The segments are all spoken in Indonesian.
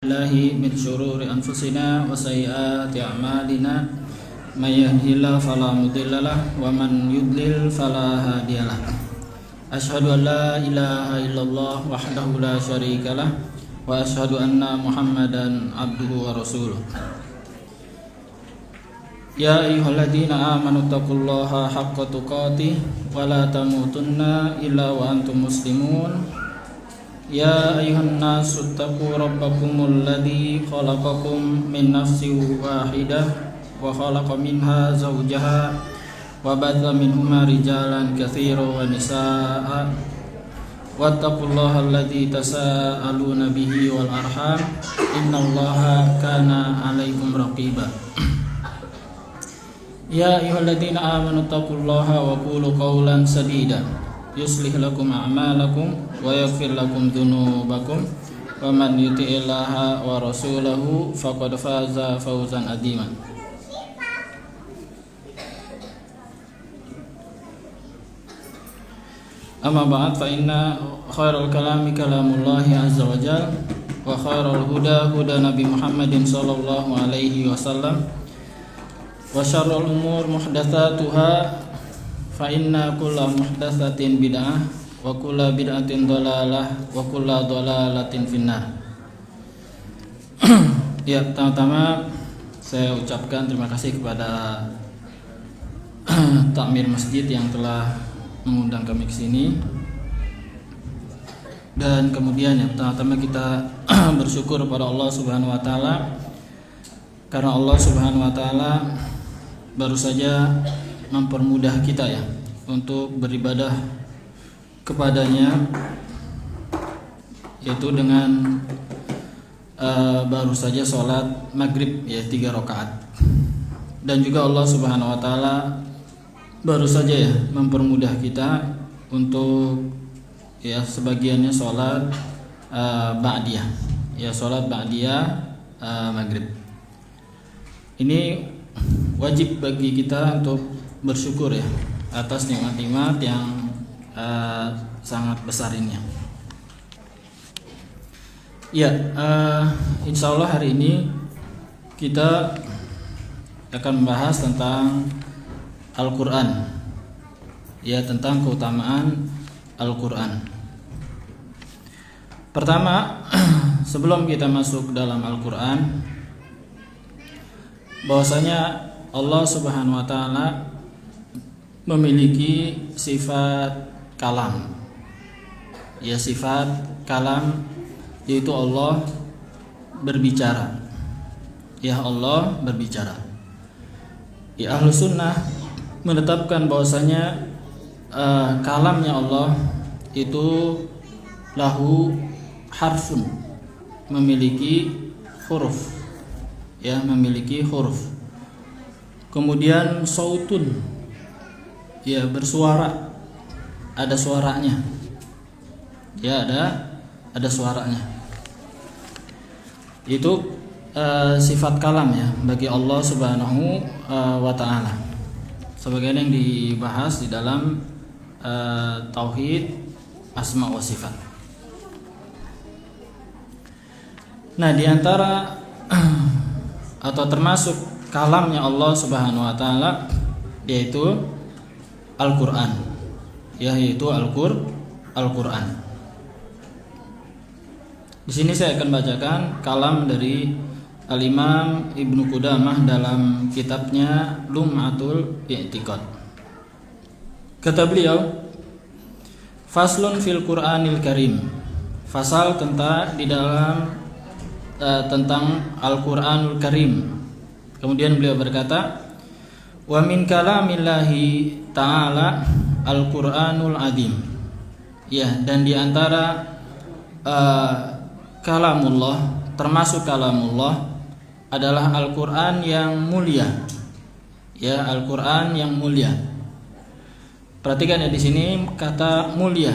Billahi min syururi anfusina wa sayyiati a'malina may yahdihillahu fala mudhillalah wa man yudlil fala hadiyalah. Asyhadu an la ilaha illallah wahdahu la syarikalah wa asyhadu anna Muhammadan abduhu wa rasuluh. Ya ayyuhalladzina amanu taqullaha haqqa tuqatih wa la tamutunna illa wa antum muslimun. Ya ayuhan nasu taqu rabbakumul ladzi khalaqakum min nafsin wahidah wa khalaqa minha zawjaha wa batha minhuma rijalan katsiran wa nisaa'a wattaqullaha alladzi tasaaluna bihi wal arham innallaha kana 'alaikum raqiba. Ya ayyuhalladzina amanu taqullaha wa qulu qawlan sadida yuslih lakum a'malakum wa yaghfir lakum dhunubakum wa man yuti'illaha wa rasulahu faqad faza fawzan adzima. Amma ba'd, fa inna khairal kalami kalamullahi azza wa jalla wa khairal huda huda Nabi Muhammadin sallallahu alaihi wasallam wa syarrul umur muhdatsatuha fa inna kulla muhdatsatin bid'ah wa kulla bid'atin dhalalah wa kulla dhalalatin finnar. Ya, pertama-tama saya ucapkan terima kasih kepada takmir masjid yang telah mengundang kami ke sini. Dan kemudian ya, pertama-tama kita bersyukur kepada Allah Subhanahu wa taala karena Allah Subhanahu wa taala baru saja mempermudah kita ya untuk beribadah kepadanya, yaitu dengan baru saja sholat maghrib ya 3 rakaat. Dan juga Allah Subhanahu wa taala baru saja ya mempermudah kita untuk ya sebagiannya sholat ba'diyah ya, sholat ba'diyah maghrib. Ini wajib bagi kita untuk bersyukur ya atas nikmat-nikmat yang sangat besar ini. Ya, insya Allah hari ini kita akan membahas tentang Al-Quran, ya, tentang keutamaan Al-Quran. Pertama, sebelum kita masuk dalam Al-Quran, bahwasanya Allah Subhanahu wa taala memiliki sifat kalam. Ya, sifat kalam yaitu Allah berbicara. Ya, Allah berbicara. Ya, Ahlus Sunnah menetapkan bahwasanya kalamnya Allah itu lahu harfun, memiliki huruf. Ya, memiliki huruf. Kemudian sautun, ya, bersuara, ada suaranya. Ya, ada suaranya. Itu sifat kalam ya bagi Allah Subhanahu wa taala. Sebagaimana yang dibahas di dalam tauhid asma wa sifat. Nah, di antara atau termasuk kalamnya Allah Subhanahu wa taala yaitu Al-Qur'an. Ya, yaitu Al-Qur'an. Di sini saya akan bacakan kalam dari Al-Imam Ibnu Qudamah dalam kitabnya Lum'atul I'tiqad. Kata beliau, faslun fil Qur'anil Karim. Fasal tentang di dalam tentang Al-Qur'anul Karim. Kemudian beliau berkata, wa min kalamillahi ta'ala Al-Qur'anul Azim. Ya, dan di antara kalamullah, termasuk kalamullah adalah Al-Qur'an yang mulia. Ya, Al-Qur'an yang mulia. Perhatikan ya di sini kata mulia.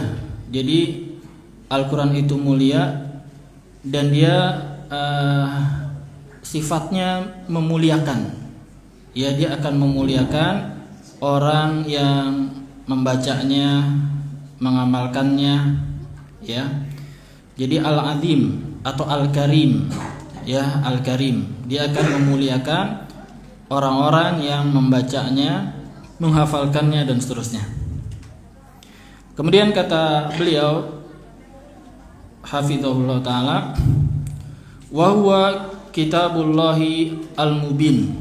Jadi Al-Qur'an itu mulia dan dia sifatnya memuliakan. Ya, dia akan memuliakan orang yang membacanya, mengamalkannya, ya. Jadi Al-Azim atau Al-Karim ya Al-Karim. Dia akan memuliakan orang-orang yang membacanya, menghafalkannya dan seterusnya. Kemudian kata beliau hafizahullah taala, wa huwa kitabullahi al-mubin.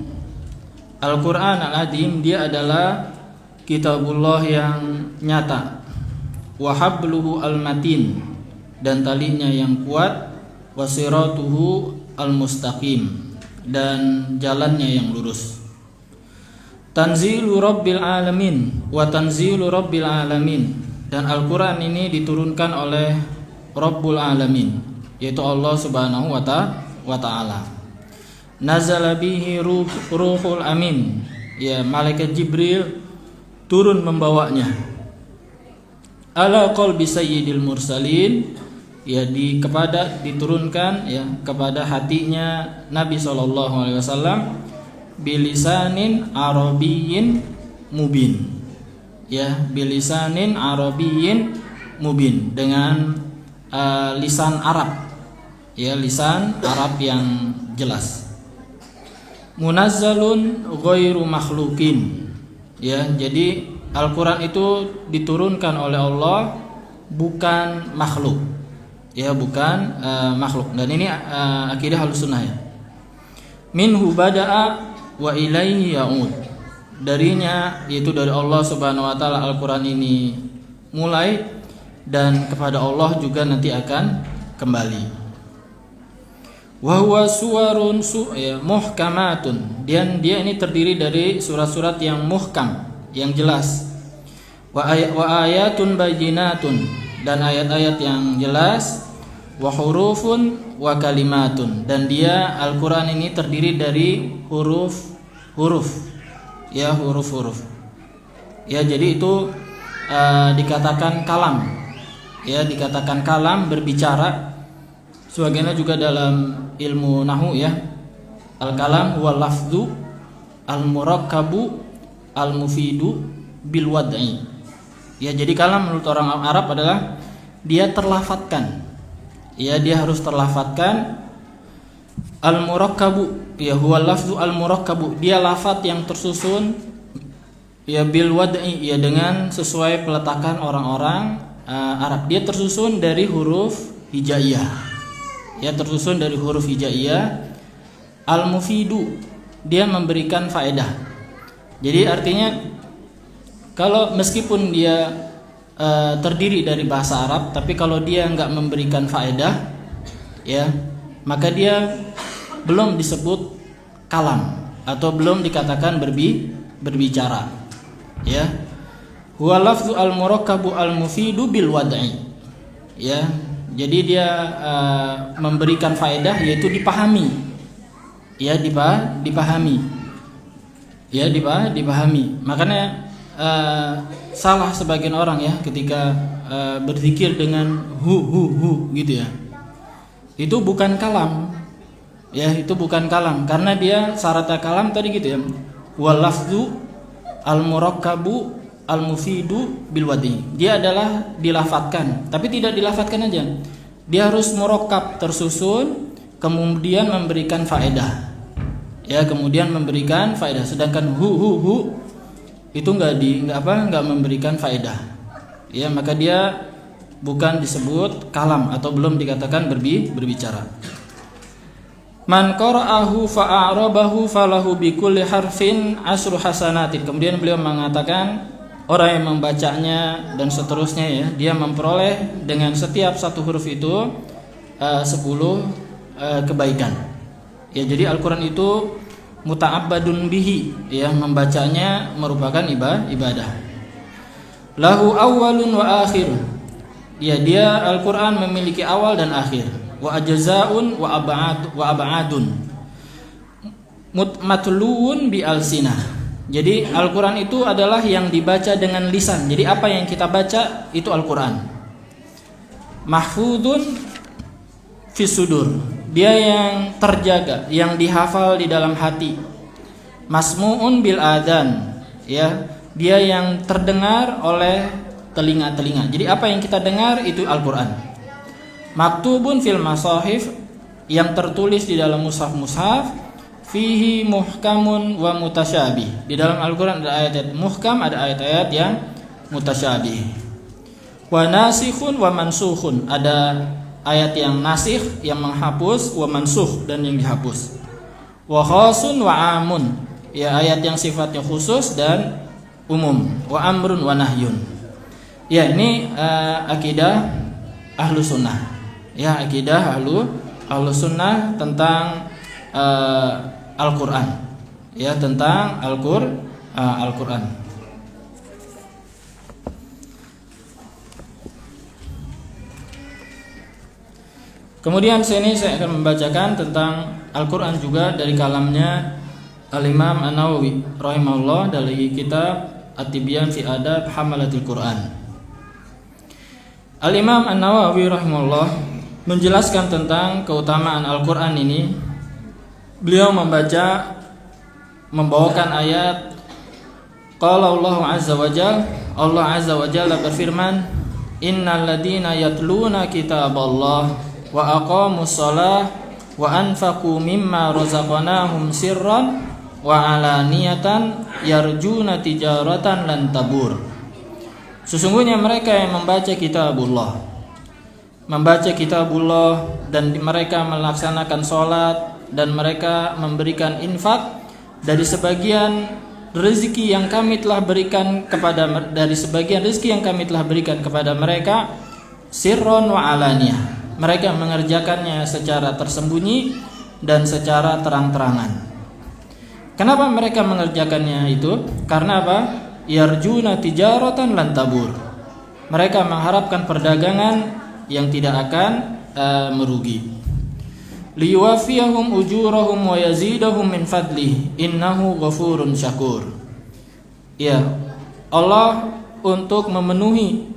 Al-Qur'an al-Azim dia adalah kitabullah yang nyata. Wa habluhu al-matin, dan talinya yang kuat. Wa siratuhu al-mustaqim, dan jalannya yang lurus. Tanzilu rabbil alamin wa tanzilu rabbil alamin, dan Al-Qur'an ini diturunkan oleh Rabbul alamin, yaitu Allah Subhanahu wa ta'ala. Nazala bihi ruhul amin, ya malaikat Jibril turun membawanya. Ala qalbi sayyidil mursalin, ya diturunkan ya kepada hatinya Nabi SAW bilisanin arabiyyin mubin, ya bilisanin arabiyyin mubin, dengan lisan Arab, ya lisan Arab yang jelas. Munazzalun ghairu makhluqin, ya jadi Al-Quran itu diturunkan oleh Allah, bukan makhluk, ya bukan makhluk. Dan ini akidah Ahlussunnah ya. Minhu bada'a wa ilaihi ya'ud, darinya yaitu dari Allah Subhanahu wa taala Al-Quran ini mulai, dan kepada Allah juga nanti akan kembali. Wa huwa suwarun muhkamatun, dan dia ini terdiri dari surat-surat yang muhkam, yang jelas. Wa ayatun bayyinatun, dan ayat-ayat yang jelas. Wa hurufun wa kalimatun, dan dia Al-Quran ini terdiri dari huruf, ya huruf-huruf. Ya jadi itu dikatakan kalam, ya dikatakan kalam, berbicara. Sebagaimana juga dalam ilmu nahwu ya, al-kalam huwa lafdhu al-murakkabu al-mufidu bil wad'i. Ya jadi kalam menurut orang Arab adalah dia terlafatkan, ya dia harus terlafatkan. Al-murakkabu, ya huwa lafdhu al-murakkabu, dia lafaz yang tersusun, ya bil wad'i, ya dengan sesuai peletakan orang-orang Arab. Dia tersusun dari huruf hijaiyah, ya tersusun dari huruf hijaiyah. Al-mufidu, dia memberikan faedah. Jadi artinya kalau meskipun dia terdiri dari bahasa Arab, tapi kalau dia enggak memberikan faedah, ya maka dia belum disebut kalam, atau belum dikatakan berbicara. Ya, huwa lafzu al-murakkabu al-mufidu bil wad'i. Ya, jadi dia memberikan faedah, yaitu dipahami. Ya dipahami. Ya dipahami. Makanya salah sebagian orang ya ketika berzikir dengan hu gitu ya. Itu bukan kalam. Ya, itu bukan kalam, karena dia syaratnya kalam tadi gitu ya. Wal lafzu al-murakkabu al-mufidu bil wadi. Dia adalah dilafatkan, tapi tidak dilafatkan aja. Dia harus murakkab, tersusun, kemudian memberikan faedah. Ya, kemudian memberikan faedah. Sedangkan hu itu enggak memberikan faedah. Ya, maka dia bukan disebut kalam atau belum dikatakan berbicara. Man qara'ahu fa'arabahu falahu bikulli harfin asru hasanatin. Kemudian beliau mengatakan orang yang membacanya dan seterusnya ya, dia memperoleh dengan setiap satu huruf itu 10 kebaikan. Ya, jadi Al-Qur'an itu muta'abbadun bihi, ya membacanya merupakan ibadah. Lahu awwalun wa akhir. Ya, dia Al-Qur'an memiliki awal dan akhir. Wa ajza'un wa ab'adun. Matluun bi alsinah. Jadi Al-Qur'an itu adalah yang dibaca dengan lisan. Jadi apa yang kita baca itu Al-Qur'an. Mahfudun fis sudur. Dia yang terjaga, yang dihafal di dalam hati. Masmu'un bil adan. Ya, dia yang terdengar oleh telinga-telinga. Jadi apa yang kita dengar itu Al-Qur'an. Maktubun fil masahif yang tertulis di dalam mushaf-mushaf, fihi muhkamun wa mutasyabih. Di dalam Al-Qur'an ada ayat-ayat muhkam, ada ayat-ayat yang mutasyabih. Wa nasikhun wa mansukhun, ada ayat yang nasikh yang menghapus, wa mansukh dan yang dihapus. Wa khasun wa amun, ya ayat yang sifatnya khusus dan umum. Wa amrun wa nahyun. Ya, ini akidah ahlu sunnah. Ya, akidah ahlu sunnah tentang Al-Quran. Ya, tentang Al-Quran. Kemudian saya akan membacakan tentang Al-Quran juga dari kalamnya Al-Imam An-Nawawi rahimahullah dari kitab At-Tibyan fi Adab Hamalatil Quran. Al-Imam An-Nawawi rahimahullah menjelaskan tentang keutamaan Al-Quran ini. Beliau membawakan ayat qala Allah azza wa jalla berfirman, innal ladina yatluna kitaballah wa aqamus shalah wa anfaqu mimma razaqnahum sirran wa alaniyatan yarjuna tijaratan lan tabur. Sesungguhnya mereka yang membaca kitabullah dan mereka melaksanakan sholat dan mereka memberikan infak dari sebagian rezeki yang kami telah berikan kepada mereka sirron wa alaniyah. Mereka mengerjakannya secara tersembunyi dan secara terang-terangan. Kenapa mereka mengerjakannya itu? Karena apa? Yarjuna tijaratan lan tabur. Mereka mengharapkan perdagangan yang tidak akan merugi. Liwafiyahum ujurahum wa yazidahum min fadlih innahu ghafurun syakur. Ya, Allah untuk memenuhi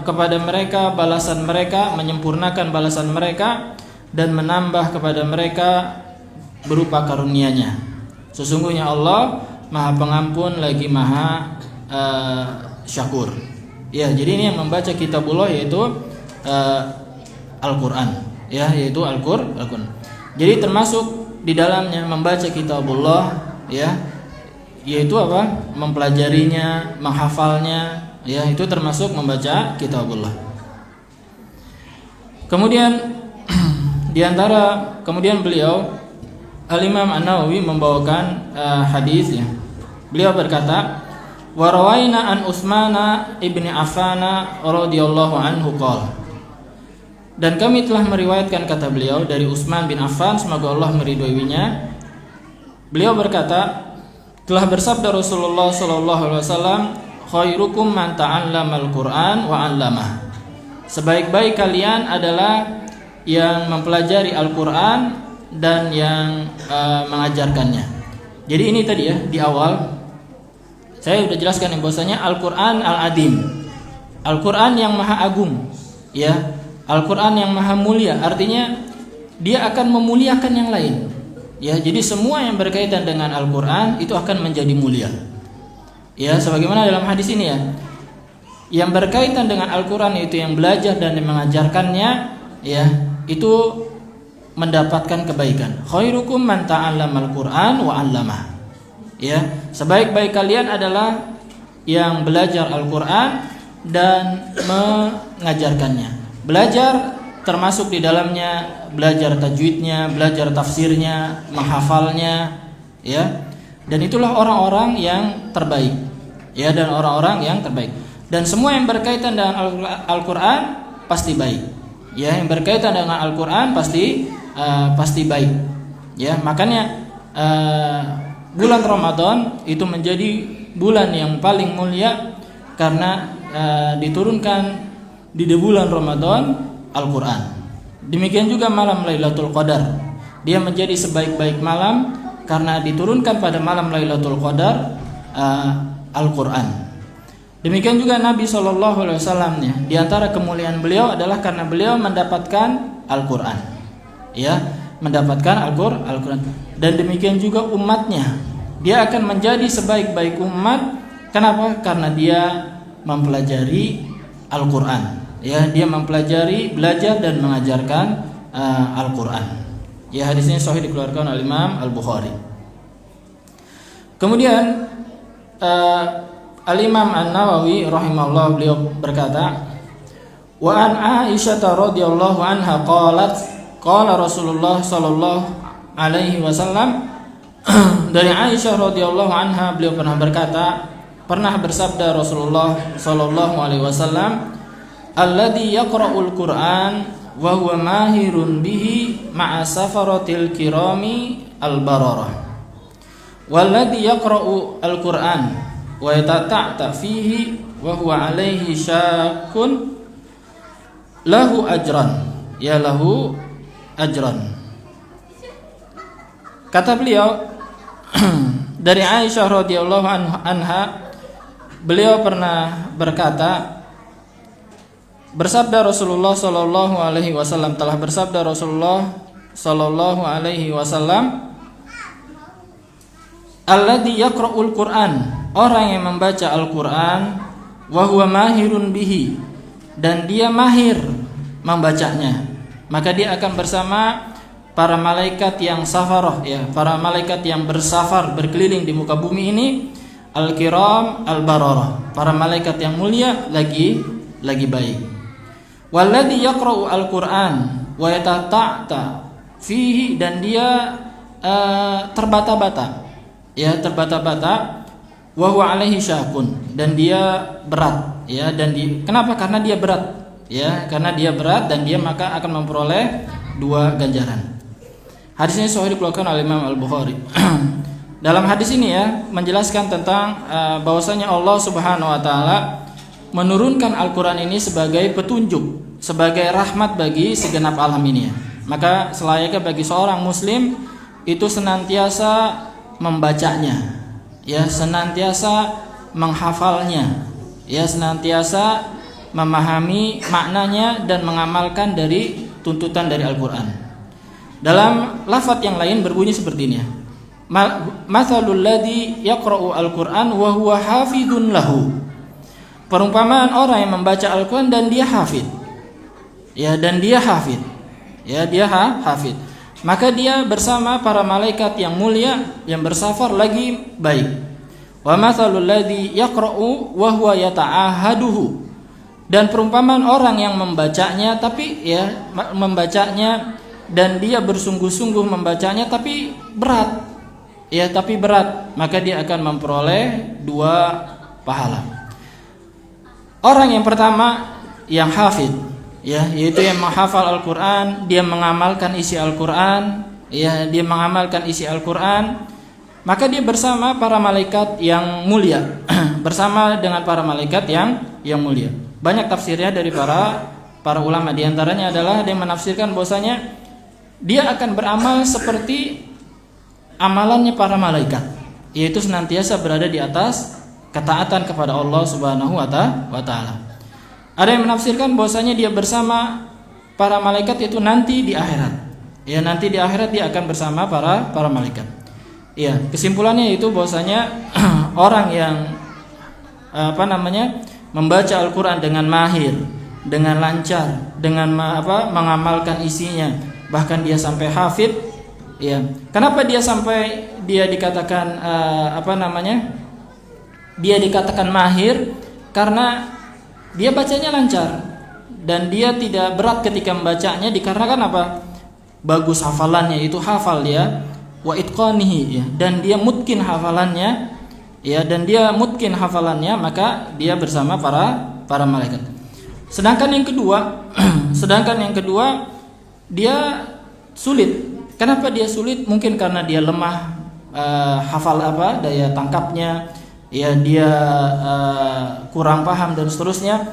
kepada mereka balasan mereka, menyempurnakan balasan mereka dan menambah kepada mereka berupa karunia-Nya. Sesungguhnya Allah Maha Pengampun lagi Maha Syakur. Ya, jadi ini yang membaca kitabullah yaitu Al-Qur'an, yaitu Al-Qur'an. Jadi termasuk di dalamnya membaca kitabullah, yaitu apa? Mempelajarinya, menghafalnya. Itu termasuk membaca kitabullah. Kemudian kemudian beliau Al-Imam An-Nawawi membawakan hadis. Beliau berkata, wa rawaina an Utsmana ibni Affan radhiyallahu anhu qala. Dan kami telah meriwayatkan, kata beliau, dari Utsman bin Affan, semoga Allah meridhoinya. Beliau berkata, telah bersabda Rasulullah sallallahu alaihi wasallam, khairukum man ta'allamal Qur'an wa 'allamah. Sebaik-baik kalian adalah yang mempelajari Al-Qur'an dan yang mengajarkannya. Jadi ini tadi di awal saya sudah jelaskan bahwasanya Al-Qur'an Al-Adim. Al-Qur'an yang maha agung, Al-Qur'an yang maha mulia, artinya dia akan memuliakan yang lain. Jadi semua yang berkaitan dengan Al-Qur'an itu akan menjadi mulia. Sebagaimana dalam hadis ini yang berkaitan dengan Al-Quran itu yang belajar dan yang mengajarkannya, itu mendapatkan kebaikan. Khairukum man ta'allamal Qur'an wa 'allamah. Sebaik-baik kalian adalah yang belajar Al-Quran dan mengajarkannya. Belajar termasuk di dalamnya belajar tajwidnya, belajar tafsirnya, menghafalnya, dan itulah orang-orang yang terbaik. Dan orang-orang yang terbaik. Dan semua yang berkaitan dengan Al-Quran pasti baik. Yang berkaitan dengan Al-Quran pasti baik. Makanya bulan Ramadan itu menjadi bulan yang paling mulia karena diturunkan di bulan Ramadan Al-Quran. Demikian juga malam Lailatul Qadar, dia menjadi sebaik-baik malam karena diturunkan pada malam Lailatul Qadar Al-Quran. Demikian juga Nabi SAW, di antara kemuliaan beliau adalah karena beliau mendapatkan Al-Quran, mendapatkan Al-Quran. Dan demikian juga umatnya, dia akan menjadi sebaik-baik umat. Kenapa? Karena dia mempelajari Al-Quran, dia mempelajari, belajar dan mengajarkan Al-Qur'an. Ya, hadis ini sahih dikeluarkan oleh Imam Al-Bukhari. Kemudian Al-Imam An-Nawawi rahimahullah, beliau berkata, wa an Aisyah radhiyallahu anha qalat qala Rasulullah sallallahu alaihi wasallam, dari Aisyah radhiyallahu anha beliau pernah bersabda Rasulullah sallallahu alaihi wasallam, alladzi yaqra'ul Qur'an wa huwa mahirun bihi ma'a safaratil kirami al-bararah, walladzi yaqra'u al-Qur'an wa yatata'ta fihi wa huwa alaihi syakun lahu ajran, ya lahu ajran. Kata beliau dari Aisyah radhiyallahu anha, beliau pernah berkata, bersabda Rasulullah sallallahu alaihi wasallam, telah bersabda Rasulullah sallallahu alaihi wasallam, alladzi yaqra'ul Qur'an, orang yang membaca Al-Qur'an, wa huwa mahirun bihi, dan dia mahir membacanya, maka dia akan bersama para malaikat yang safarah, ya, para malaikat yang bersafar berkeliling di muka bumi ini, al-kiram al-bararah, para malaikat yang mulia lagi baik. Walladzi yaqra'u al-Qur'an wa yatata'ta fihi, dan dia terbata-bata, wa huwa alaihi syakun, dan dia berat, ya, dan kenapa? Karena dia berat, ya, karena dia berat dan dia maka akan memperoleh 2 ganjaran. Hadis ini sahih dikeluarkan oleh Imam Al-Bukhari. Dalam hadis ini, ya, menjelaskan tentang bahwasanya Allah Subhanahu wa taala menurunkan Al-Qur'an ini sebagai petunjuk, sebagai rahmat bagi segenap alam ini, ya. Maka selayaknya bagi seorang muslim itu senantiasa membacanya, ya, senantiasa menghafalnya, ya, senantiasa memahami maknanya dan mengamalkan dari tuntutan dari Al-Qur'an. Dalam lafaz yang lain berbunyi seperti ini, ya. Mathalul ladzi yaqra'u al-Qur'an wa huwa hafidun lahu. Perumpamaan orang yang membaca Al-Qur'an dan dia hafid. Ya, dan dia hafid. Ya, dia hafid. Maka dia bersama para malaikat yang mulia yang bersafar lagi baik. Wa mathalul ladzi yaqra'u wa huwa yata'ahaduhu. Dan perumpamaan orang yang membacanya tapi, ya, membacanya dan dia bersungguh-sungguh membacanya tapi berat. Ya, tapi berat, maka dia akan memperoleh 2 pahala. Orang yang pertama yang hafid, ya, yaitu yang menghafal Al-Qur'an, dia mengamalkan isi Al-Qur'an, ya, dia mengamalkan isi Al-Qur'an, maka dia bersama para malaikat yang mulia, bersama dengan para malaikat yang mulia. Banyak tafsirnya dari para ulama, di antaranya adalah ada yang menafsirkan bahwasanya dia akan beramal seperti amalannya para malaikat, yaitu senantiasa berada di atas ketaatan kepada Allah Subhanahu wa taala. Ada yang menafsirkan bahwasanya dia bersama para malaikat itu nanti di akhirat. Ya, nanti di akhirat dia akan bersama para malaikat. Ya, kesimpulannya itu bahwasanya orang yang membaca Al-Qur'an dengan mahir, dengan lancar, dengan mengamalkan isinya, bahkan dia sampai hafid, ya. Kenapa dia sampai dia dikatakan dia dikatakan mahir? Karena dia bacanya lancar dan dia tidak berat ketika membacanya, dikarenakan apa? Bagus hafalannya, itu hafal dia, wa itqanihi, ya, dan dia mutqin hafalannya, ya, dan dia mutqin hafalannya, maka dia bersama para malaikat. Sedangkan yang kedua dia sulit. Kenapa dia sulit? Mungkin karena dia lemah daya tangkapnya, ya, dia kurang paham dan seterusnya.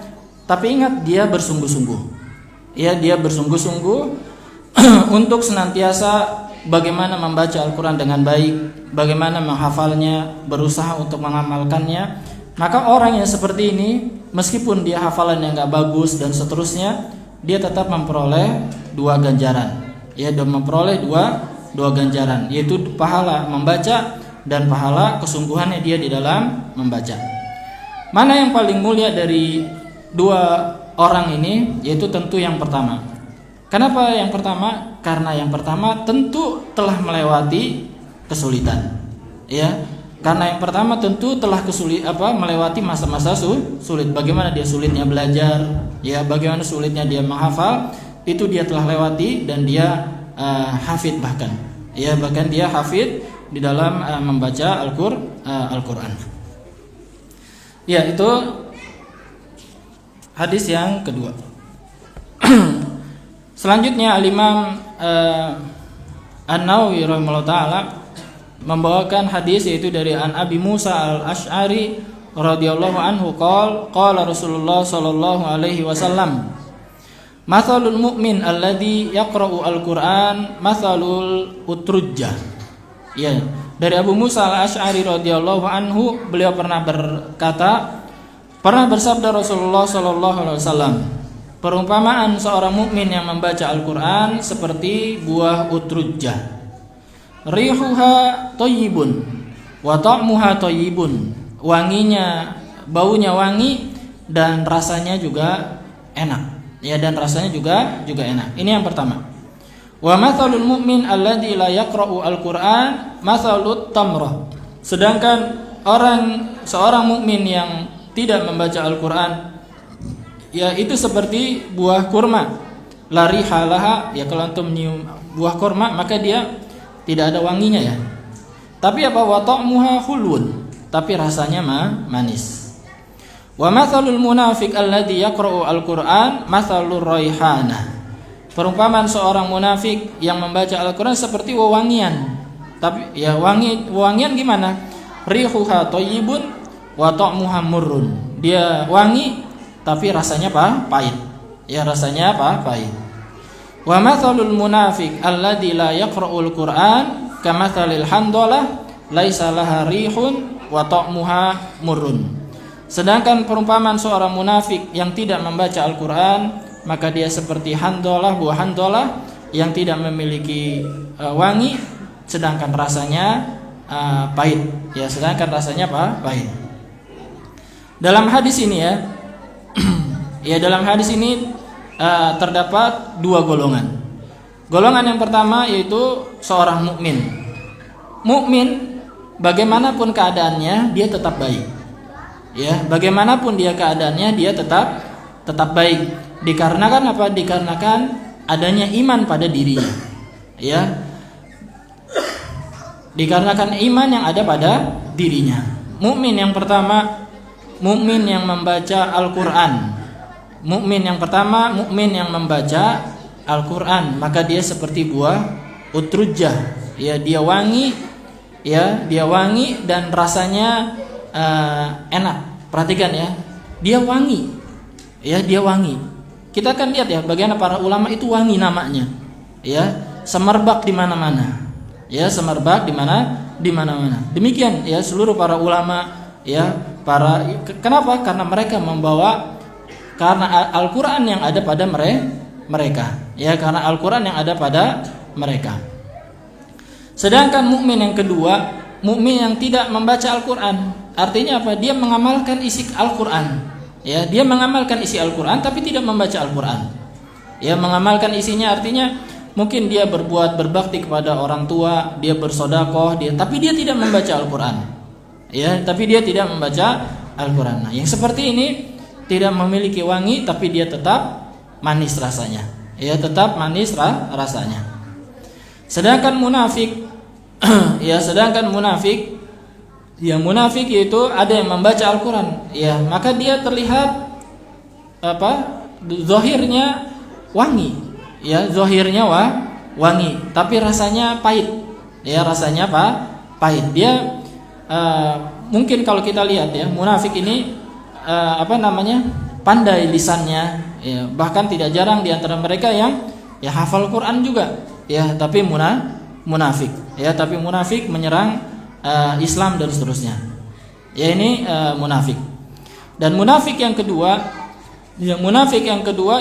Tapi ingat, dia bersungguh-sungguh, ya, dia bersungguh-sungguh untuk senantiasa bagaimana membaca Al-Qur'an dengan baik, bagaimana menghafalnya, berusaha untuk mengamalkannya. Maka orang yang seperti ini, meskipun dia hafalannya nggak bagus dan seterusnya, dia tetap memperoleh 2 ganjaran. Ya, dan memperoleh dua ganjaran, yaitu pahala membaca dan pahala kesungguhannya dia di dalam membaca. Mana yang paling mulia dari 2 orang ini? Yaitu tentu yang pertama, Kenapa yang pertama? Karena yang pertama tentu telah melewati kesulitan. Ya. Karena yang pertama tentu telah melewati masa-masa sulit. Bagaimana dia sulitnya belajar, ya, bagaimana sulitnya dia menghafal, itu dia telah lewati dan dia hafid bahkan. Ya, bahkan dia hafid di dalam membaca Al-Qur'an. Ya, itu hadis yang kedua. Selanjutnya Al-Imam An-Nawawi rahimahullah taala membawakan hadis yaitu dari An Abi Musa Al-Asy'ari radhiyallahu anhu qala Rasulullah sallallahu alaihi wasallam, mathalul mu'min alladzi yaqra'u al-Qur'an mathalul utrujjah. Ya, dari Abu Musa Al-Asy'ari radhiyallahu anhu, beliau pernah bersabda Rasulullah sallallahu alaihi wasallam, perumpamaan seorang mukmin yang membaca Al-Qur'an seperti buah utrujjah. Rihuha thayyibun wa ta'muha thayyibun. Wanginya, baunya wangi dan rasanya juga enak. Ya, dan rasanya juga enak. Ini yang pertama. Wa mathalul mu'min alladzi la yaqra'u al-Qur'an mathalut tamrah. Sedangkan seorang mukmin yang tidak membaca Al-Qur'an, ya, itu seperti buah kurma. La rihalaha, ya, kalau antum nyium buah kurma maka dia tidak ada wanginya, ya. Tapi apa? Wa ta'muha hulwun, tapi rasanya manis. Wa mathalul munafiq alladzi yaqra'u al-Qur'an mathalur raihanah. Perumpamaan seorang munafik yang membaca Al-Qur'an seperti wewangian. Tapi ya, wangian gimana? Rihuha thayyibun wa ta'muha murrun. Dia wangi tapi rasanya pahit. Ya, rasanya pahit. Wa mathalul munafiq alladzi la yaqra'ul Qur'an kamathalil handalah laisa laha rihun wa ta'muha murrun. Sedangkan perumpamaan seorang munafik yang tidak membaca Al-Qur'an, maka dia seperti buah handalah yang tidak memiliki wangi, sedangkan rasanya pahit. Ya, sedangkan rasanya pahit. Dalam hadis ini, ya, ya, dalam hadis ini terdapat dua golongan. Golongan yang pertama yaitu seorang mukmin. Mukmin bagaimanapun keadaannya dia tetap baik. Ya, bagaimanapun dia keadaannya dia tetap baik. Dikarenakan apa? Dikarenakan adanya iman pada dirinya. Ya. Dikarenakan iman yang ada pada dirinya. Mukmin yang pertama, mukmin yang membaca Al-Qur'an. Mukmin yang pertama, mukmin yang membaca Al-Qur'an, maka dia seperti buah utrujjah. Ya, dia wangi, ya, dia wangi dan rasanya enak. Perhatikan, ya. Dia wangi. Ya, dia wangi. Kita akan lihat, ya, bagaimana para ulama itu wangi namanya. Ya, semerbak di mana-mana. Ya, semerbak di mana-mana. Demikian, ya, seluruh para ulama, ya, kenapa? Karena mereka membawa karena Al-Qur'an yang ada pada mereka. Ya, karena Al-Qur'an yang ada pada mereka. Sedangkan mukmin yang kedua, mukmin yang tidak membaca Al-Qur'an, artinya apa? Dia mengamalkan isi Al-Qur'an. Ya, dia mengamalkan isi Al-Qur'an tapi tidak membaca Al-Qur'an. Ya, mengamalkan isinya artinya mungkin dia berbakti kepada orang tua, dia bersedekah, tapi dia tidak membaca Al-Qur'an. Ya, tapi dia tidak membaca Al-Qur'an. Nah, yang seperti ini tidak memiliki wangi tapi dia tetap manis rasanya. Ya, tetap manis rasanya. Sedangkan munafik ya, munafik yaitu ada yang membaca Al-Qur'an, ya, maka dia terlihat zahirnya wangi. Ya, zahirnya wangi tapi rasanya pahit. Ya, rasanya pahit. Dia mungkin kalau kita lihat, ya, munafik ini pandai lisannya, ya, bahkan tidak jarang di antara mereka yang, ya, hafal Quran juga, ya, tapi munafik, ya, tapi munafik menyerang Islam dan seterusnya. Ya, ini munafik. Dan munafik yang kedua,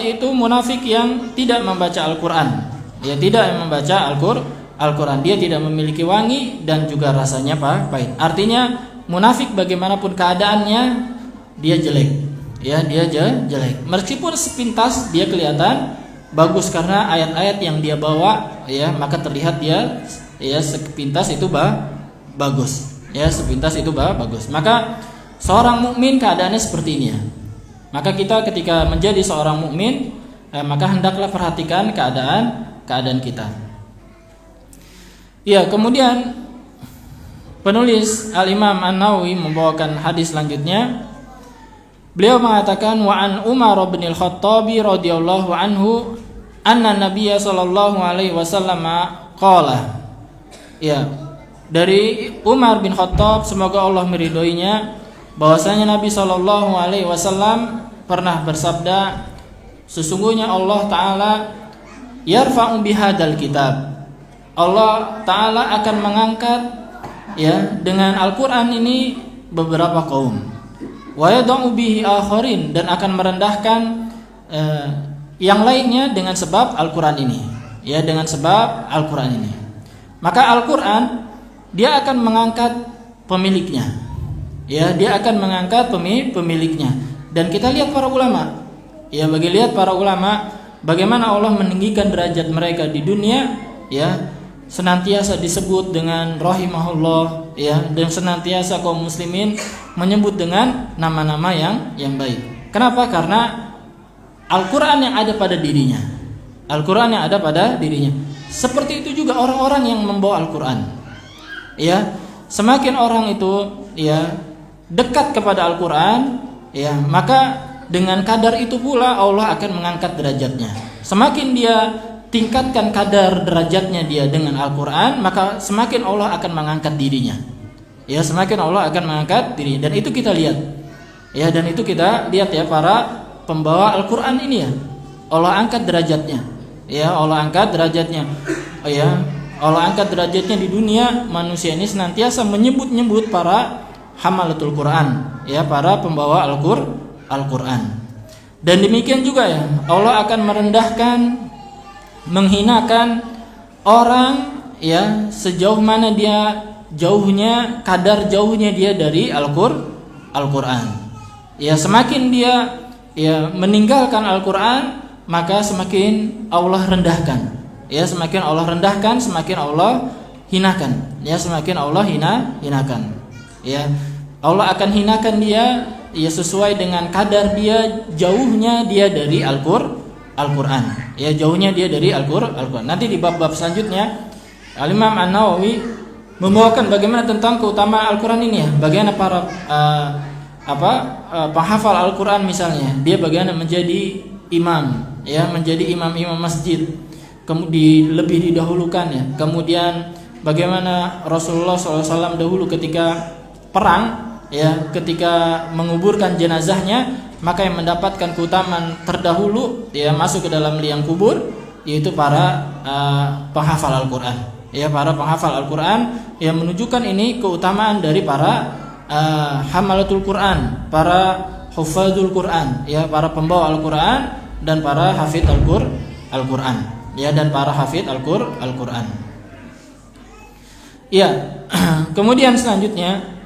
itu munafik yang tidak membaca Al-Qur'an. Ya, tidak membaca Al-Qur'an. Dia tidak memiliki wangi dan juga rasanya pahit. Artinya munafik bagaimanapun keadaannya dia jelek. Ya, dia jelek. Meskipun sepintas dia kelihatan bagus karena ayat-ayat yang dia bawa ya, maka terlihat dia ya sepintas itu bagus. Ya, sepintas itu bagus. Maka seorang mukmin keadaannya seperti ini ya. Maka kita ketika menjadi seorang mukmin maka hendaklah perhatikan keadaan kita. Ya, kemudian penulis Al-Imam An-Nawawi membawakan hadis selanjutnya. Beliau mengatakan wa an Umar bin Al-Khattabi radhiyallahu anhu anna Nabiyya sallallahu alaihi wasallam qala. Ya, dari Umar bin Khattab semoga Allah meridhoinya bahwasanya Nabi sallallahu alaihi wasallam pernah bersabda, sesungguhnya Allah taala yarfa'u bihadzal kitab. Allah taala akan mengangkat ya dengan Al-Qur'an ini beberapa kaum. Wa yad'u bihi akharin, dan akan merendahkan yang lainnya dengan sebab Al-Qur'an ini. Ya, dengan sebab Al-Qur'an ini. Maka Al-Qur'an dia akan mengangkat pemiliknya. Ya, dia akan mengangkat pemiliknya. Dan kita lihat para ulama. Ya, lihat para ulama bagaimana Allah meninggikan derajat mereka di dunia, ya. Senantiasa disebut dengan rahimahullah ya, dan senantiasa kaum muslimin menyebut dengan nama-nama yang baik. Kenapa? Karena Al-Qur'an yang ada pada dirinya. Al-Qur'an yang ada pada dirinya. Seperti itu juga orang-orang yang membawa Al-Qur'an. Ya, semakin orang itu ya dekat kepada Al-Qur'an, ya, maka dengan kadar itu pula Allah akan mengangkat derajatnya. Semakin dia tingkatkan kadar derajatnya dia dengan Al-Qur'an, maka semakin Allah akan mengangkat dirinya. Ya, semakin Allah akan mengangkat dirinya. Dan itu kita lihat. Ya, dan itu kita lihat ya para pembawa Al-Qur'an ini ya. Allah angkat derajatnya. Ya, Allah angkat derajatnya. Oh ya, Allah angkat derajatnya di dunia. Manusia ini senantiasa menyebut-nyebut para hamalatul Qur'an, ya, para pembawa Al-Qur'an. Dan demikian juga ya, Allah akan merendahkan, menghinakan orang ya sejauh mana dia jauhnya, kadar jauhnya dia dari Al-Qur'an. Ya, semakin dia ya meninggalkan Al-Qur'an, maka semakin Allah rendahkan. Ya, semakin Allah rendahkan, semakin Allah hinakan. Ya, semakin Allah hinakan. Ya, Allah akan hinakan dia ya sesuai dengan kadar dia jauhnya dia dari Al-Qur'an. Ya, jauhnya dia dari Al-Qur'an. Nanti di bab-bab selanjutnya Al-Imam An-Nawawi membawakan bagaimana tentang keutamaan Al-Qur'an ini ya. Bagaimana para penghafal Al-Qur'an misalnya, dia bagaimana menjadi imam, ya, menjadi imam-imam masjid. Kemudian lebih didahulukan ya. Kemudian bagaimana Rasulullah SAW dahulu ketika perang ya, ketika menguburkan jenazahnya, maka yang mendapatkan keutamaan terdahulu ya masuk ke dalam liang kubur yaitu para penghafal Al-Qur'an. Ya, para penghafal Al-Qur'an yang menunjukkan ini keutamaan dari para hamalatul Qur'an, para hufadzul Qur'an, ya, para pembawa Al-Qur'an dan para hafidz Al-Qur'an, ya, dan para hafidz Al-Qur'an. Ya, kemudian selanjutnya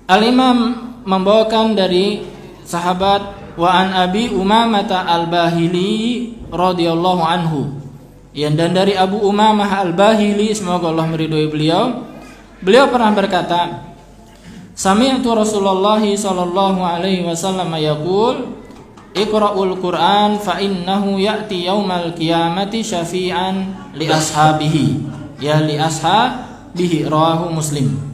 Al-Imam membawakan dari sahabat wa an Abi Umamah Al-Bahili radhiyallahu anhu. Ya, dan dari Abu Umamah Al-Bahili semoga Allah meridhoi beliau. Beliau pernah berkata, sami'tu Rasulullah sallallahu alaihi wasallam yaqul, iqra'ul Qur'an fa innahu ya'ti yaumal qiyamati syafi'an li ashabihi. Ya, li ashabihi, rawahu Muslim.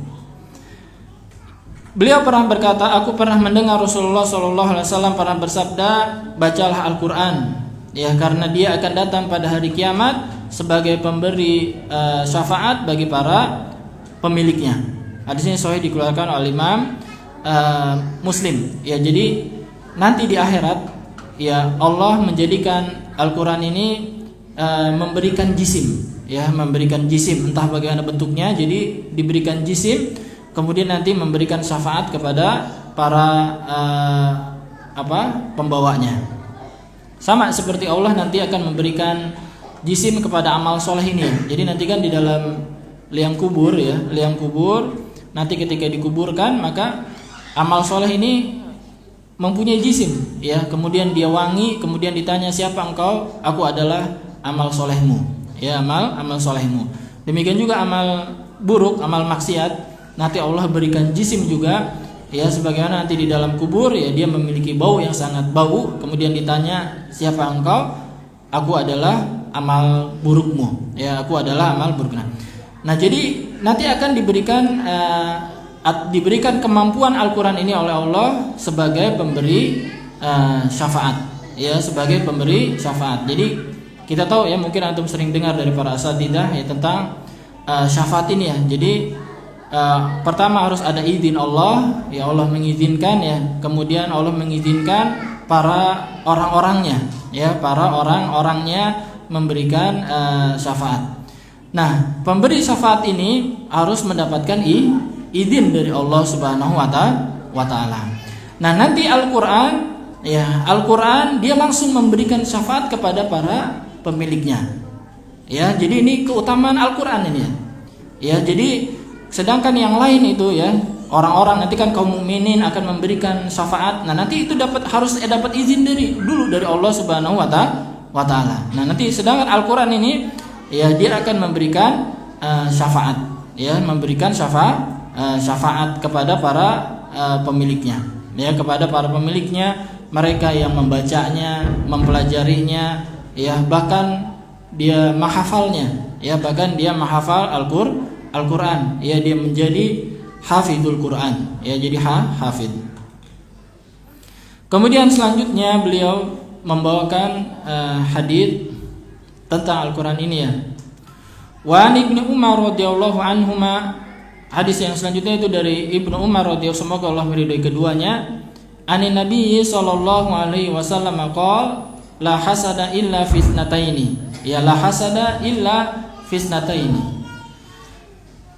Beliau pernah berkata, aku pernah mendengar Rasulullah SAW pernah bersabda, bacalah Al-Quran, ya, karena dia akan datang pada hari kiamat sebagai pemberi syafaat bagi para pemiliknya. Hadis ini sahih dikeluarkan oleh Imam Muslim. Ya, jadi nanti di akhirat, ya, Allah menjadikan Al-Quran ini memberikan jisim, ya, memberikan jisim, entah bagaimana bentuknya. Jadi diberikan jisim, kemudian nanti memberikan syafaat kepada para pembawanya. Sama seperti Allah nanti akan memberikan jisim kepada amal soleh ini. Jadi nanti kan di dalam liang kubur, ya, liang kubur, nanti ketika dikuburkan maka amal soleh ini mempunyai jisim, ya, kemudian dia wangi, kemudian ditanya siapa engkau? Aku adalah amal solehmu, ya, amal solehmu. Demikian juga amal buruk, amal maksiat, nanti Allah berikan jisim juga, ya, sebagaimana nanti di dalam kubur, ya, dia memiliki bau yang sangat bau, kemudian ditanya siapa engkau? Aku adalah amal burukmu, ya, aku adalah amal burukmu. Nah, jadi nanti akan diberikan kemampuan Al-Quran ini oleh Allah sebagai pemberi syafaat, ya, sebagai pemberi syafaat. Jadi kita tahu, ya, mungkin antum sering dengar dari para asatidzah, ya, tentang syafaat ini, ya. Jadi pertama harus ada izin Allah, ya, Allah mengizinkan, ya, kemudian Allah mengizinkan para orang-orangnya, ya, para orang-orangnya memberikan syafaat. Nah, pemberi syafaat ini harus mendapatkan izin dari Allah Subhanahu wa taala. Nah, nanti Al-Qur'an, ya, Al-Qur'an dia langsung memberikan syafaat kepada para pemiliknya. Ya, jadi ini keutamaan Al-Qur'an ini, ya. Ya, jadi sedangkan yang lain itu, ya, orang-orang nanti kan kaum mukminin akan memberikan syafaat. Nah, nanti itu harus dapat izin dulu dari Allah Subhanahu wa taala. Nah, nanti sedangkan Al-Qur'an ini, ya, dia akan memberikan syafaat, ya, memberikan syafaat kepada para pemiliknya, ya, kepada para pemiliknya, mereka yang membacanya, mempelajarinya, ya, bahkan dia menghafalnya, ya, bahkan dia menghafal Al-Qur'an, ya, dia menjadi hafizul Qur'an, ya, jadi hafid. Kemudian selanjutnya beliau membawakan hadis tentang Al-Qur'an ini, ya. Wa Ibnu Umar radhiyallahu anhuma, hadis yang selanjutnya itu dari Ibnu Umar radhiyallahu, semoga Allah meridhai keduanya. Ani Nabi sallallahu alaihi wasallam qala la hasada illa fisnataini, ya, la hasada illa fisnataini.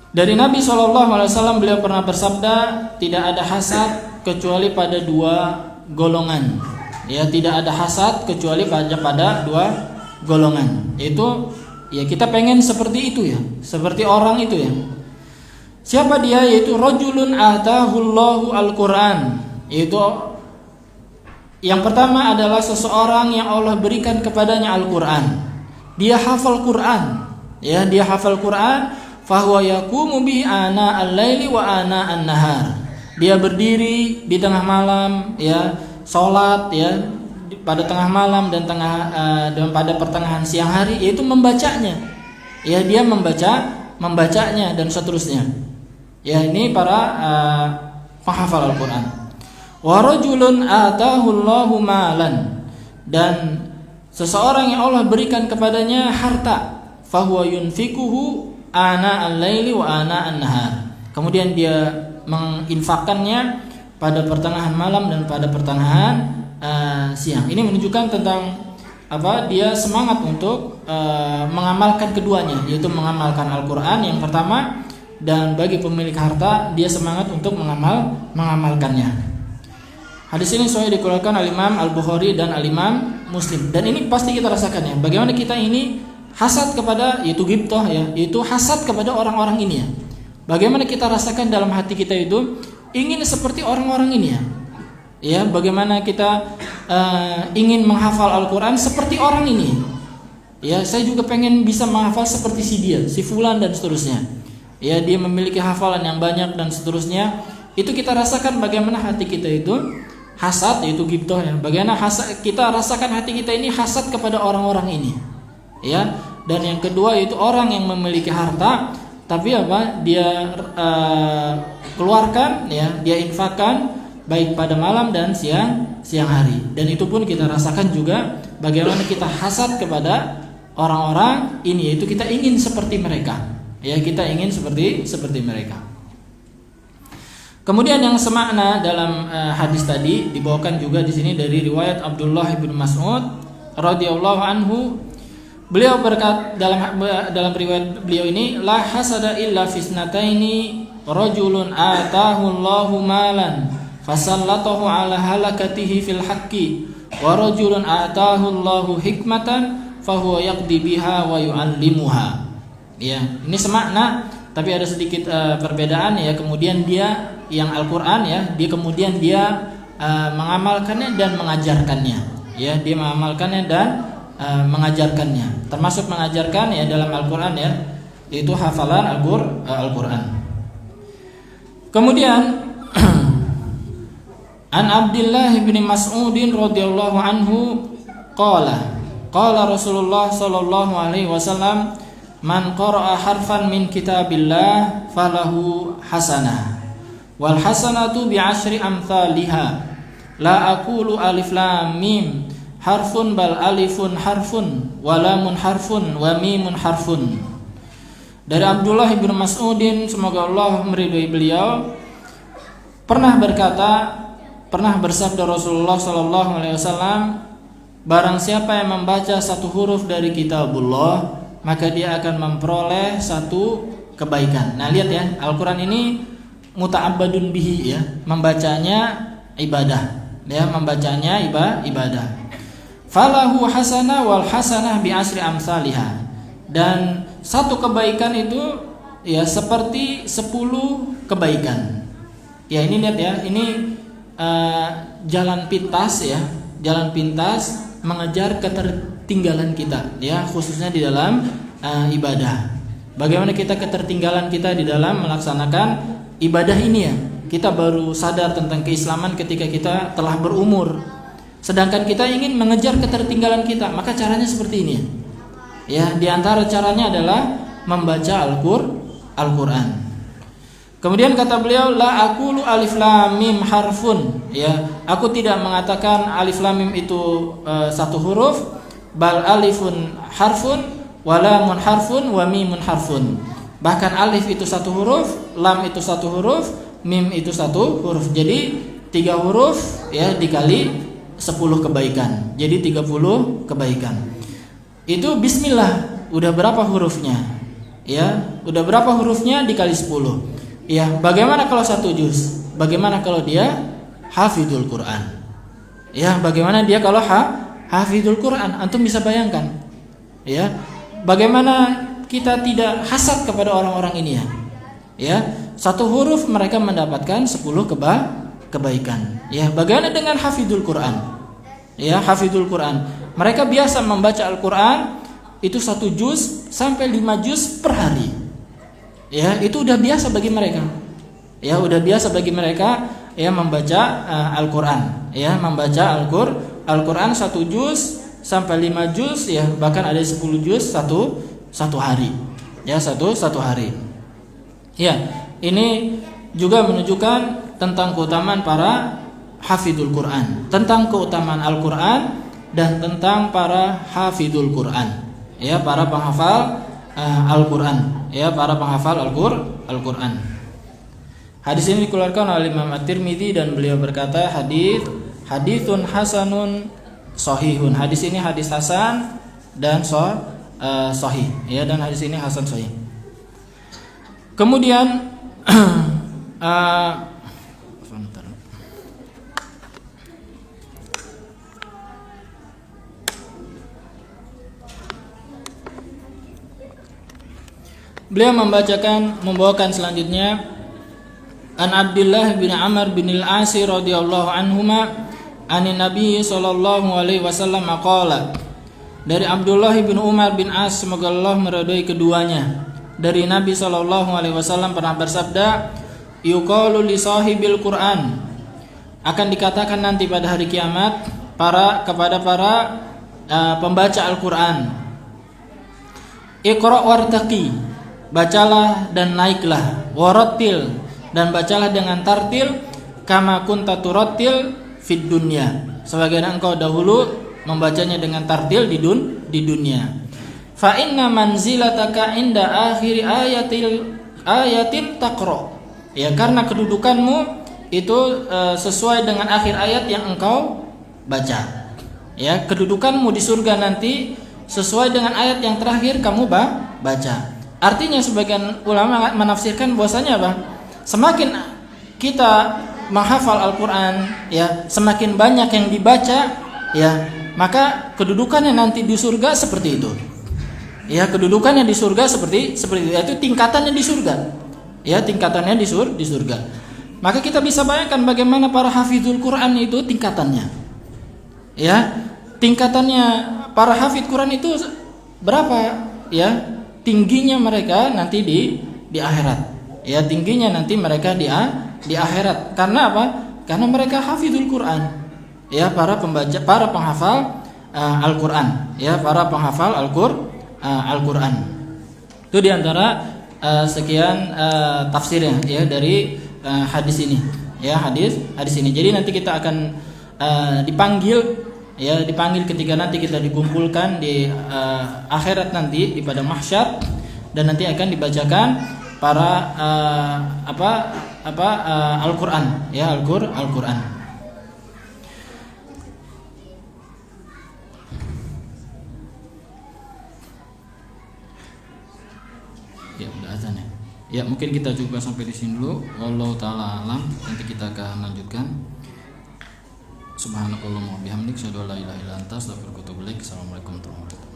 Dari Nabi sallallahu alaihi wasallam beliau pernah bersabda, tidak ada hasad kecuali pada dua golongan, ya, tidak ada hasad kecuali pada dua golongan. Itu, ya, kita pengen seperti itu, ya, seperti orang itu, ya. Siapa dia? Yaitu rajulun atahullahu al-Qur'an. Yaitu yang pertama adalah seseorang yang Allah berikan kepadanya Al-Qur'an. Dia hafal Qur'an, ya, dia hafal Qur'an, fahuwa yaqumu bi ana al-laili wa ana an-nahar. Dia berdiri di tengah malam, ya, salat, ya, pada tengah malam dan pada pertengahan siang hari, yaitu membacanya, ya, dia membacanya dan seterusnya, ya, ini para penghafal Al-Qur'an. Wa rajulun atahullahu malan, dan seseorang yang Allah berikan kepadanya harta, fahuwa yunfikuhu ana al-laili wa ana an-nahar. Kemudian dia menginfakkannya pada pertengahan malam dan pada pertengahan siang. Ini menunjukkan tentang apa? Dia semangat untuk mengamalkan keduanya, yaitu mengamalkan Al-Qur'an yang pertama, dan bagi pemilik harta dia semangat untuk mengamalkannya. Hadis ini sahih dikeluarkan Al-Imam Al-Bukhari dan Al-Imam Muslim. Dan ini pasti kita rasakan, ya, bagaimana kita ini hasad kepada, yaitu ghibthah, ya, yaitu hasad kepada orang-orang ini, ya. Bagaimana kita rasakan dalam hati kita itu ingin seperti orang-orang ini, ya. Ya, bagaimana kita ingin menghafal Al-Qur'an seperti orang ini. Ya, saya juga pengen bisa menghafal seperti si dia, si fulan dan seterusnya. Ya, dia memiliki hafalan yang banyak dan seterusnya. Itu kita rasakan bagaimana hati kita itu hasad, yaitu ghibthah, ya. Bagaimana kita rasakan hati kita ini hasad kepada orang-orang ini. Ya, dan yang kedua itu orang yang memiliki harta, tapi apa? Dia keluarkan, ya, dia infakkan baik pada malam dan siang hari. Dan itu pun kita rasakan juga bagaimana kita hasad kepada orang-orang ini, yaitu kita ingin seperti mereka. Ya, kita ingin seperti mereka. Kemudian yang semakna dalam hadis tadi dibawakan juga di sini dari riwayat Abdullah bin Mas'ud radhiyallahu anhu. Beliau berkata dalam riwayat beliau ini, la hasada illa fisnataini rajulun atahu Allahu malan fasallatahu ala halakatihi fil haqqi wa rajulun atahu Allahu hikmatan fahuwa yaqdi biha wa yu'allimuha. Ya, ini semakna tapi ada sedikit perbedaan, ya. Kemudian dia yang Al-Qur'an, ya, dia kemudian dia mengamalkannya dan mengajarkannya. Ya, dia mengamalkannya dan mengajarkannya. Termasuk mengajarkan ya dalam Al-Qur'an ya, yaitu hafalan Al-Qur'an. Kemudian An Abdullah bin Mas'ud radhiyallahu anhu qala Rasulullah sallallahu alaihi wasallam man qara'a harfan min kitabillah falahu hasanah wal hasanatu bi asyri amsalihha la aqulu alif lam mim harfun bal alifun harfun wa lamun harfun wa mimun harfun. Dari Abdullah bin Mas'udin, semoga Allah meridhai beliau, pernah bersabda Rasulullah sallallahu alaihi wasallam, barang siapa yang membaca satu huruf dari kitabullah, maka dia akan memperoleh satu kebaikan. Nah, lihat ya, Al-Qur'an ini muta'abbadun bihi ya, membacanya ibadah. Ya, membacanya ibadah. Falahu hasanah wal hasanah bi asyri amsalihha. Dan satu kebaikan itu ya seperti 10 kebaikan. Ya, ini lihat ya, ini jalan pintas ya, jalan pintas mengejar ketertinggalan kita ya, khususnya di dalam ibadah. Bagaimana kita ketertinggalan kita di dalam melaksanakan ibadah ini ya. Kita baru sadar tentang keislaman ketika kita telah berumur. Sedangkan kita ingin mengejar ketertinggalan kita, maka caranya seperti ini. Ya, di antara caranya adalah membaca Al-Qur'an. Kemudian kata beliau, la aqulu alif lam mim harfun. Ya, aku tidak mengatakan alif lam mim itu satu huruf, bal alifun harfun, wa lamun harfun, wa mimun harfun. Bahkan alif itu satu huruf, lam itu satu huruf, mim itu satu huruf. Jadi 3 huruf ya dikali 10 kebaikan. Jadi 30 kebaikan. Itu bismillah, udah berapa hurufnya? Ya, udah berapa hurufnya dikali 10. Ya, bagaimana kalau 1 juz? Bagaimana kalau dia hafidul Quran? Ya, bagaimana dia kalau hafidul Quran? Antum bisa bayangkan. Ya, bagaimana kita tidak hasad kepada orang-orang ini ya? Ya, 1 huruf mereka mendapatkan 10 kebaikan. Ya, bagaimana dengan hafidul Quran? Ya, hafidul Quran. Mereka biasa membaca Al-Quran itu 1 juz sampai 5 juz per hari. Ya, itu udah biasa bagi mereka. Ya, udah biasa bagi mereka ya membaca Al-Qur'an. Ya, membaca Al-Qur'an 1 juz sampai 5 juz ya, bahkan ada 10 juz satu hari. Ya, satu hari. Ya, ini juga menunjukkan tentang keutamaan para hafidul Qur'an, tentang keutamaan Al-Qur'an dan tentang para hafidul Qur'an. Ya, para penghafal Al-Qur'an, ya, para penghafal Al-Qur'an. Hadis ini dikeluarkan oleh Imam At-Tirmidzi dan beliau berkata haditsun hasanun sahihun. Hadis ini hadis hasan dan sahih, ya, dan hadis ini hasan sahih. Kemudian beliau membawakan selanjutnya an Abdullah bin Amr bin al-As radhiyallahu anhuma anin Nabi sallallahu alaihi wasallam qala. Dari Abdullah bin Umar bin As, semoga Allah meridhai keduanya, dari Nabi sallallahu alaihi wasallam pernah bersabda, yuqalu li sahibil Qur'an, akan dikatakan nanti pada hari kiamat kepada para pembaca Al-Qur'an, iqra wartaqi, bacalah dan naiklah, warattil, dan bacalah dengan tartil, kama kunta turattil fid dunya, sebagaimana engkau dahulu membacanya dengan tartil di dunia. Fa inna manzilataka inda akhir ayatin taqra, ya, karena kedudukanmu itu sesuai dengan akhir ayat yang engkau baca. Ya, kedudukanmu di surga nanti sesuai dengan ayat yang terakhir kamu baca. Artinya sebagian ulama menafsirkan bahwasanya apa? Semakin kita menghafal Al-Qur'an, ya, semakin banyak yang dibaca, ya, maka kedudukannya nanti di surga seperti itu. Ya, kedudukannya di surga seperti itu, yaitu tingkatannya di surga. Ya, tingkatannya di surga. maka kita bisa bayangkan bagaimana para hafizul Quran itu tingkatannya. Ya, tingkatannya para hafidz Quran itu berapa? Ya, tingginya mereka nanti di akhirat. Ya, tingginya nanti mereka di akhirat. Karena apa? Karena mereka hafizul Quran. Ya, para pembaca, para penghafal Al-Qur'an. Ya, para penghafal Al-Qur'an. Itu diantara sekian tafsirnya ya dari hadis ini. Ya, hadis ini. Jadi nanti kita akan dipanggil ketika nanti kita dikumpulkan di akhirat nanti di padang mahsyar, dan nanti akan dibacakan para Al-Qur'an ya, Al-Qur'an. Ya, udah azan ya. Ya, mungkin kita coba sampai di sini dulu. Wallahu taala alam. Nanti kita akan lanjutkan. Subhanakallahumma wa bihamdik, asyhadu an la ilaha illa anta, astaghfiruka wa atubu ilaik. Assalamualaikum warahmatullahi wabarakatuh.